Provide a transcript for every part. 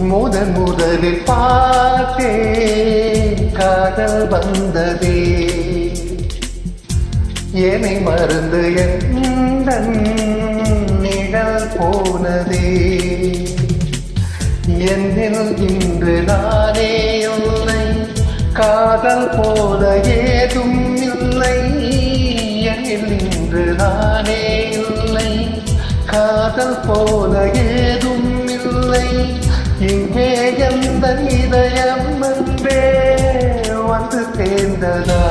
முதலில் பார்த்தேன் காதல் வந்ததே என்னை மறந்து என் நிழல் போனதே என்னில் இன்று நானே இல்லை காதல் போல ஏதும் இல்லை என்னில் இன்று நானே இல்லை காதல் போல ஏதும் இல்லை இங்கே எந்த இதயம் என்றே வந்து சேர்ந்ததா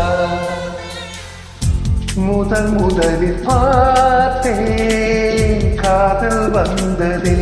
முதலில் பார்த்தேன் காதல் வந்ததே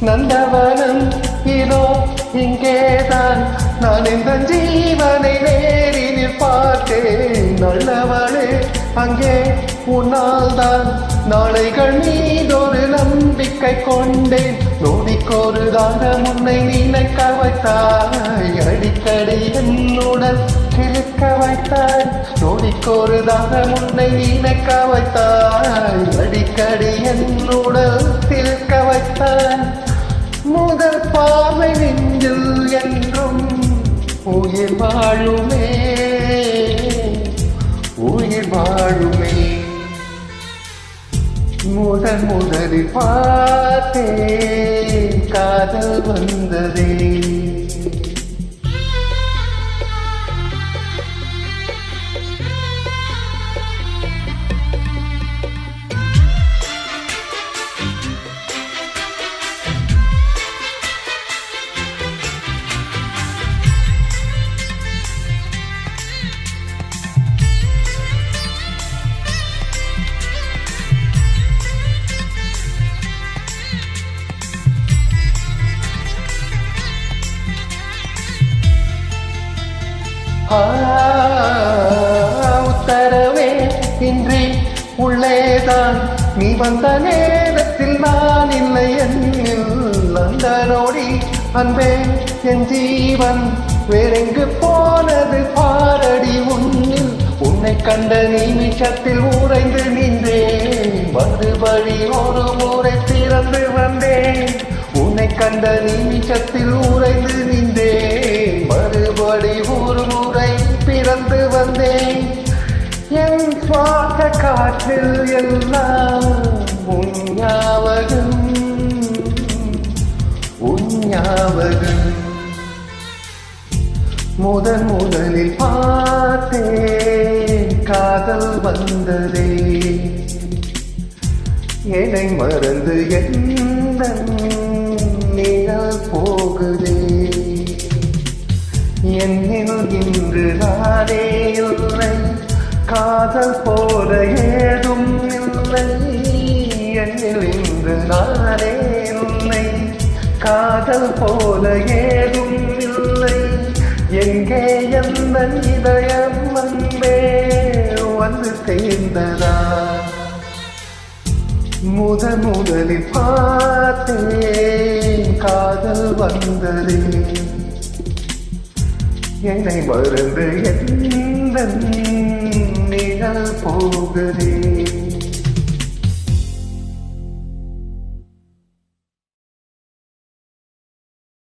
நந்தவனம் இதோ இங்கேதான் நான் இந்த ஜீவனை நேரில் பார்த்தேன் நல்லவளே அங்கே உன்னால் தான் நாளைகள் மீதொரு நம்பிக்கை கொண்டேன் நொடிக்கொரு தாரம் உன்னை நினைக்க வைத்தாய் அடிக்கடி என்னுடன் கிழக்க வைத்தாய் நொடிக்கொரு தாரம் உன்னை நினைக்க வைத்தாய் அடிக்கடி என்னுடன் கிழக்க வைத்தாய் முதல் பார்வை நெஞ்சில் என்றும் உயிர் வாழுமே உயிர் வாழுமே முதலில் பார்த்தேன் காதல் வந்ததே உத்தரவே இன்றி உள்ளேதான் நீ வந்த நேரத்தில் நான் இல்லை என்னில் அந்த நோடி அன்பே என் ஜீவன் வேறெங்கு போனது பாரடி உன்னில் உன்னை கண்ட நிமிஷத்தில் உறைந்து நின்றேன் மறுபடி ஒரு முறை திறந்து வந்தேன் உன்னை கண்ட நிமிஷத்தில் உறைந்து நின்றேன் மறுபடி ஒரு முறை பிறந்து வந்தேன் என் சுவாச காற்றில் எல்லாம் உன் ஞாபகம் முதலில் பார்த்தேன் காதல் வந்ததே என்னை மறந்து எந்த நிழல் போகுதே என்னில் இன்று நானே இல்லை காதல் போல ஏதும் இல்லை என்னில் இன்று நானே இல்லை காதல் போல ஏதும் இல்லை எங்கே எந்த இதயம் வந்து சேர்ந்ததா முதலில் பார்த்தேன் காதல் வந்ததே என்னை மறந்து எந்த நிழல் போகுதே